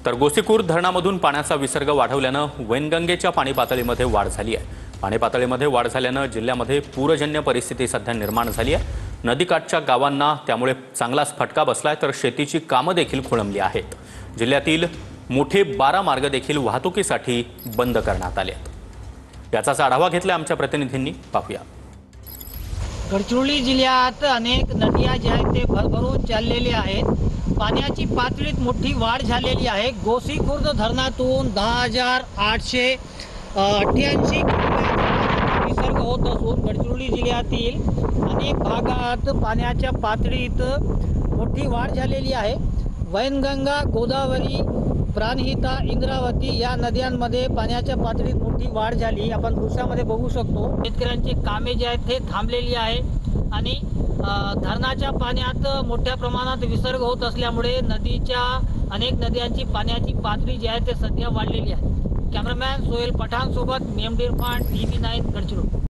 तर गोसीखुर्द धरणामधून पाण्याचा विसर्ग वाढवल्यानं वैनगंगेच्या पाणी पातळीमध्ये वाढ झाली आहे। पाणी पातळीमध्ये वाढ झाल्यानं जिल्ह्यामध्ये पूरजन्य परिस्थिती सध्या निर्माण झाली आहे। नदीकाठच्या गावांना त्यामुळे चांगलाच फटका बसलाय, तर शेतीची कामं देखील खोळंबली आहेत। जिल्ह्यातील मोठे 12 मार्ग देखील वाहतुकीसाठी बंद करण्यात आले आहेत। याचाच आढावा घेतला आमच्या प्रतिनिधींनी, पाहूया। गडचिरोली जिल्ह्यात अनेक नद्या ज्या आहेत ते भरभरून चाललेले आहेत। पाण्याची पातळीत मोठी वाढ झालेली आहे। गोसीखुर्द धरणातून 10,888 विसर्ग होत असून गडचिरोली जिल्ह्यातील अनेक भागात पाण्याच्या पातळीत मोठी वाढ झालेली आहे। वैनगंगा, गोदावरी, प्राणहिता, इंद्रावती या नद्यांमध्ये पाण्याच्या पातळीत मोठी वाढ झाली आपण दृश्यामध्ये बघू शकतो। शेतकऱ्यांची कामे जी आहेत ते थांबलेली आहे आणि धरणाच्या पाण्यात मोठ्या प्रमाणात विसर्ग होत असल्यामुळे नदीच्या अनेक नद्यांची पाण्याची पातळी जी आहे ते सध्या वाढलेली आहे। कॅमेरामॅन सोहेल पठाण सोबत मेमडी इरफान, TV9 गडचिरोली।